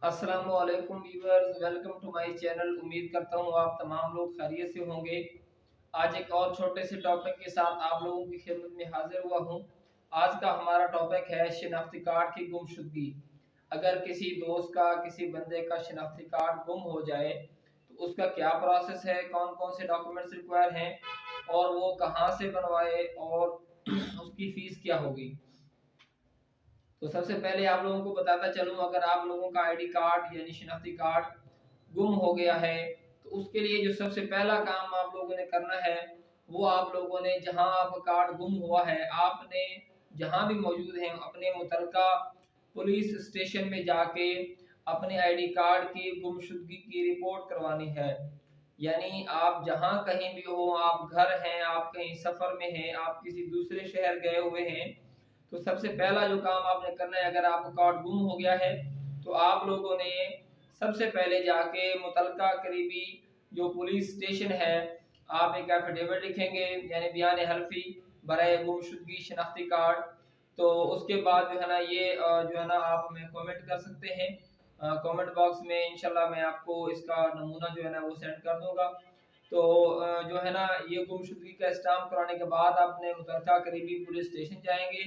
अस्सलाम वालेकुम viewers, welcome to my channel. उम्मीद करता हूँ आप तमाम लोग खैरियत से होंगे। आज एक और छोटे से टॉपिक के साथ आप लोगों की खिदमत में हाजिर हुआ हूँ। आज का हमारा टॉपिक है शिनाख्ती कार्ड की गुमशुदगी। अगर किसी दोस्त का, किसी बंदे का शिनाख्ती कार्ड गुम हो जाए तो उसका क्या प्रोसेस है, कौन कौन से डॉक्यूमेंट्स रिक्वायर हैं और वो कहाँ से बनवाए और उसकी फ़ीस क्या होगी। तो सबसे पहले आप लोगों को बताता चलूं, अगर आप लोगों का आईडी कार्ड यानी शिनाख्ती कार्ड गुम हो गया है तो उसके लिए जो सबसे पहला काम आप लोगों ने करना है वो आप लोगों ने जहां आपका कार्ड गुम हुआ है आपने जहां भी मौजूद हैं अपने मुतलका पुलिस स्टेशन में जाके अपने आईडी कार्ड की गुमशुदगी की रिपोर्ट करवानी है। यानी आप जहां कहीं भी हो, आप घर हैं, आप कहीं सफर में हैं, आप किसी दूसरे शहर गए हुए हैं, तो सबसे पहला जो काम आपने करना है, अगर आपका कार्ड गुम हो गया है तो आप लोगों ने सबसे पहले जाके मुतलका करीबी जो पुलिस स्टेशन है आप एक एफिडेविट लिखेंगे यानी बयान हल्फी बराए गुमशुदगी शनाख्ती कार्ड। तो उसके बाद जो है ना ये जो है ना आप हमें कमेंट कर सकते हैं कमेंट बॉक्स में, इंशाल्लाह मैं आपको इसका नमूना जो है ना वो सेंड कर दूंगा। तो जो है ना ये गुमशुदगी का स्टाम्प कराने के बाद आपने मुतलका करीबी पुलिस स्टेशन जाएंगे,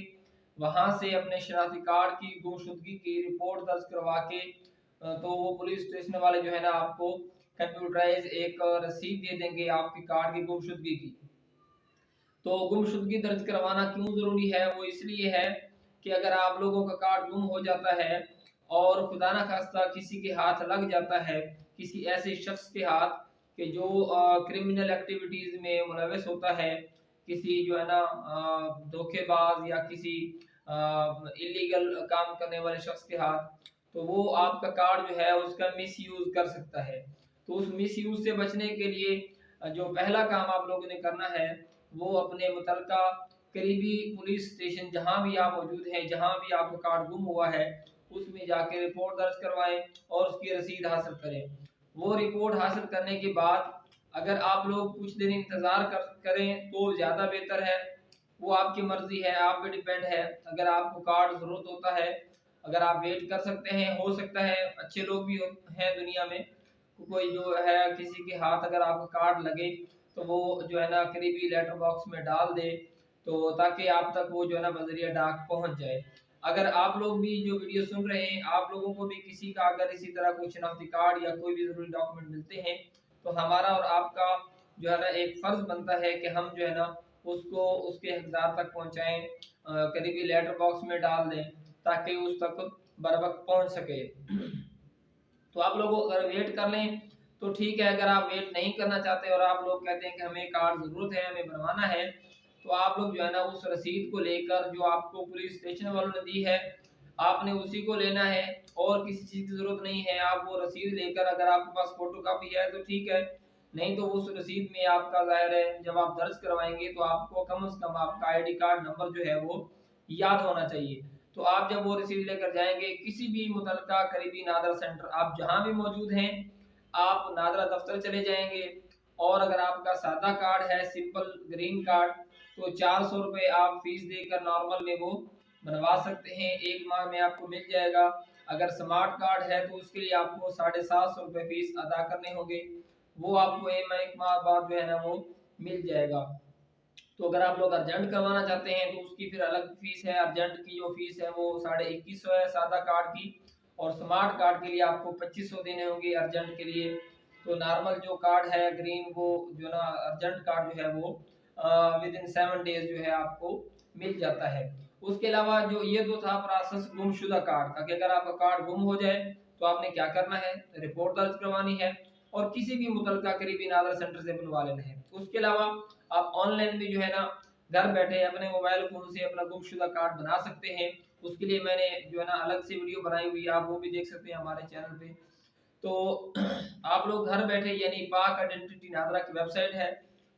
वहां से अपने शनाख्ती कार्ड की गुमशुदगी की रिपोर्ट दर्ज करवा के तो वो पुलिस स्टेशन वाले जो है ना आपको कंप्यूटराइज एक रसीद दे देंगे आपके कार्ड की गुमशुदगी की। तो गुमशुदगी दर्ज करवाना क्यों ज़रूरी है, वो इसलिए है कि अगर आप लोगों का कार्ड गुम हो जाता है और खुदा ना खास्ता किसी के हाथ लग जाता है, किसी ऐसे शख्स के हाथ कि जो क्रिमिनल एक्टिविटीज़ में मुलविस होता है, किसी जो है ना धोखेबाज या किसी इलीगल काम करने वाले शख्स के हाथ, तो वो आपका कार्ड जो है उसका मिस यूज़ कर सकता है। तो उस मिस यूज़ से बचने के लिए जो पहला काम आप लोगों ने करना है वो अपने मुतलका करीबी पुलिस स्टेशन जहां भी आप मौजूद हैं, जहां भी आपका कार्ड गुम हुआ है, उसमें जाके रिपोर्ट दर्ज करवाएं और उसकी रसीद हासिल करें। वो रिपोर्ट हासिल करने के बाद अगर आप लोग कुछ दिन इंतज़ार करें तो ज़्यादा बेहतर है। वो आपकी मर्ज़ी है, आप पे डिपेंड है। अगर आपको कार्ड ज़रूरत होता है, अगर आप वेट कर सकते हैं, हो सकता है अच्छे लोग भी हैं दुनिया में, कोई जो है किसी के हाथ अगर आपका कार्ड लगे तो वो जो है ना करीबी लेटर बॉक्स में डाल दे, तो ताकि आप तक वो जो है ना बजरिया डाक पहुंच जाए। अगर आप लोग भी जो वीडियो सुन रहे हैं, आप लोगों को भी किसी का अगर इसी तरह कोई शनाख्ती कार्ड या कोई भी ज़रूरी डॉक्यूमेंट मिलते हैं तो हमारा और आपका जो है ना एक फ़र्ज़ बनता है कि हम जो है ना उसको उसके हकदार तक पहुँचाएँ, करीबी लेटर बॉक्स में डाल दें ताकि उस तक बर वक्त पहुँच सके। तो आप लोग अगर वेट कर लें तो ठीक है, अगर आप वेट नहीं करना चाहते और आप लोग कहते हैं कि हमें कार्ड ज़रूरत है, हमें बनवाना है, तो आप लोग जो है ना उस रसीद को लेकर जो आपको पुलिस स्टेशन वालों ने दी है आपने उसी को लेना है और किसी चीज़ की ज़रूरत नहीं है। आप वो रसीद लेकर, अगर आपके पास फ़ोटो कापी है तो ठीक है, नहीं तो उस रसीद में आपका ज़ाहिर है जब आप दर्ज करवाएंगे तो आपको कम से कम आपका आईडी कार्ड नंबर जो है वो याद होना चाहिए। तो आप जब वो रसीद लेकर जाएंगे किसी भी मुतलका करीबी नादरा सेंटर आप जहां भी मौजूद हैं, आप नादरा दफ्तर चले जाएंगे और अगर आपका सादा कार्ड है, सिंपल ग्रीन कार्ड, तो 400 रुपये आप फीस देकर नॉर्मल में वो बनवा सकते हैं, 1 माह में आपको मिल जाएगा। अगर स्मार्ट कार्ड है तो उसके लिए आपको 750 रुपये फीस अदा करने होंगे, वो आपको 1 माह बाद जो है ना वो मिल जाएगा। तो अगर आप लोग अर्जेंट करवाना चाहते हैं तो उसकी फिर अलग फीस है। अर्जेंट की जो फीस है वो 2150 है सादा कार्ड की, और स्मार्ट कार्ड के लिए आपको 2500 देने होंगे अर्जेंट के लिए। तो नॉर्मल जो कार्ड है ग्रीन, वो जो ना अर्जेंट कार्ड जो है वो विद इन 7 डेज जो है आपको मिल जाता है। उसके अलावा जो ये तो था प्रोसेस गुमशुदा कार्ड का, कि अगर आपका कार्ड गुम हो जाए तो आपने क्या करना है, रिपोर्ट दर्ज करवानी है और किसी भी मुतलका करीबी नादर सेंटर से बनवा लेना है। उसके अलावा आप ऑनलाइन भी जो है ना घर बैठे अपने मोबाइल फोन से अपना गुमशुदा कार्ड बना सकते हैं। उसके लिए मैंने जो है ना अलग से वीडियो बनाई हुई है, आप वो भी देख सकते हैं हमारे चैनल पे। तो आप लोग घर बैठे यानी पाक आइडेंटिटी नादरा की वेबसाइट है,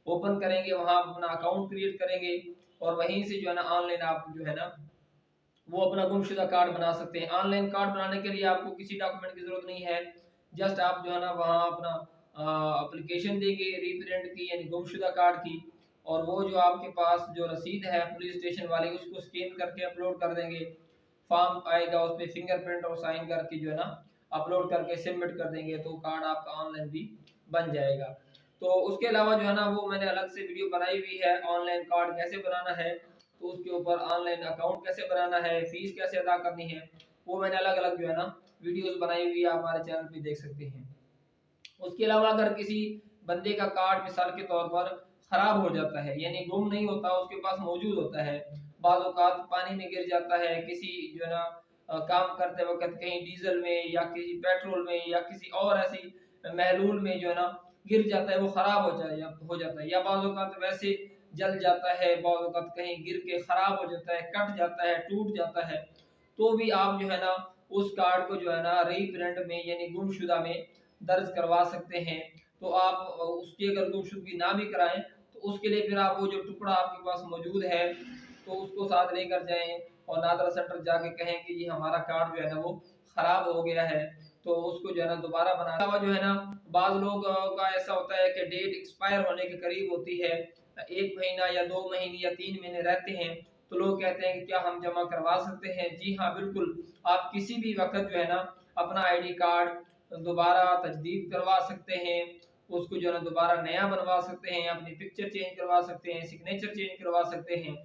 ओपन करेंगे, वहां अपना अकाउंट क्रिएट करेंगे और वहीं से जो है ना ऑनलाइन आप जो है ना वो अपना गुमशुदा कार्ड बना सकते हैं। ऑनलाइन कार्ड बनाने के लिए आपको किसी डॉक्यूमेंट की जरूरत नहीं है, जस्ट आप जो है ना वहाँ अपना एप्लीकेशन देंगे रीप्रिंट की यानी गुमशुदा कार्ड की, और वो जो आपके पास जो रसीद है पुलिस स्टेशन वाले उसको स्कैन करके अपलोड कर देंगे। फॉर्म आएगा, उस पर फिंगरप्रिंट और साइन करके जो है ना अपलोड करके सबमिट कर देंगे तो कार्ड आपका ऑनलाइन भी बन जाएगा। तो उसके अलावा जो है ना वो मैंने अलग से वीडियो बनाई हुई है, ऑनलाइन कार्ड कैसे बनाना है, तो उसके ऊपर ऑनलाइन अकाउंट कैसे बनाना है, फीस कैसे अदा करनी है, वो मैंने अलग अलग जो है ना वीडियोस बनाई हुई है, आप हमारे चैनल पे देख सकते हैं। उसके अलावा अगर किसी बंदे का कार्ड मिसाल के तौर पर खराब हो जाता है, यानी गुम नहीं होता, उसके पास मौजूद होता है, बाज़ औक़ात पानी में गिर जाता है, किसी जो है ना काम करते वक्त कहीं डीजल में या किसी पेट्रोल में या किसी और ऐसी महलूल में जो है ना गिर जाता है, वो खराब हो जाता है, या बाज़ औक़ात वैसे जल जाता है, बाज़ औक़ात कहीं गिर के खराब हो जाता है, कट जाता है, टूट जाता है, तो भी आप जो है ना उस कार्ड को जो है ना रीप्रिंट में यानी गुमशुदा में दर्ज करवा सकते हैं। तो आप उसकी अगर गुमशुदगी ना भी कराएं तो उसके लिए फिर आप वो जो टुकड़ा आपके पास मौजूद है तो उसको साथ लेकर जाएं और नादरा सेंटर जाके कहें कि ये हमारा कार्ड जो है ना वो खराब हो गया है, तो उसको जो है ना दोबारा बनाना हुआ जो है ना। बाज़ लोग का ऐसा होता है कि डेट एक्सपायर होने के करीब होती है, 1 महीना या 2 महीने या 3 महीने रहते हैं, तो लोग कहते हैं कि क्या हम जमा करवा सकते हैं। जी हाँ बिल्कुल, आप किसी भी वक्त जो है ना अपना आईडी कार्ड दोबारा तजदीद करवा सकते हैं, उसको जो है ना दोबारा नया बनवा सकते हैं, अपनी पिक्चर चेंज करवा सकते हैं, सिग्नेचर चेंज करवा सकते हैं।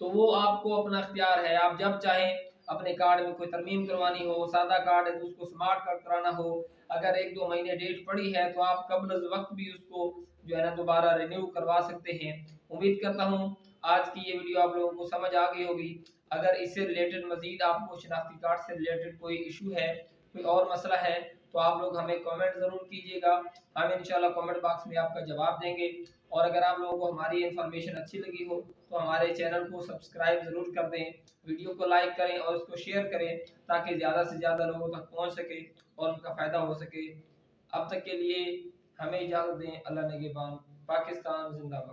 तो वो आपको अपना इख्तियार है, आप जब चाहें अपने कार्ड में कोई तरमीम करवानी हो, सादा कार्ड है तो उसको स्मार्ट कार्ड कराना हो, अगर 1-2 महीने डेट पड़ी है तो आप कब्ल वक्त भी उसको जो है ना दोबारा रिन्यू करवा सकते हैं। उम्मीद करता हूँ आज की ये वीडियो आप लोगों को समझ आ गई होगी। अगर इससे रिलेटेड मजीद आपको शिनाख्ती कार्ड से रिलेटेड कोई इशू है, कोई और मसला है, तो आप लोग हमें कमेंट ज़रूर कीजिएगा, हम इंशाल्लाह कमेंट बॉक्स में आपका जवाब देंगे। और अगर आप लोगों को हमारी इन्फॉर्मेशन अच्छी लगी हो तो हमारे चैनल को सब्सक्राइब ज़रूर कर दें, वीडियो को लाइक करें और उसको शेयर करें ताकि ज़्यादा से ज़्यादा लोगों तक पहुँच सके और उनका फ़ायदा हो सके। अब तक के लिए हमें इजाज़त दें। अल्लाह निगहबान। पाकिस्तान जिंदाबाद।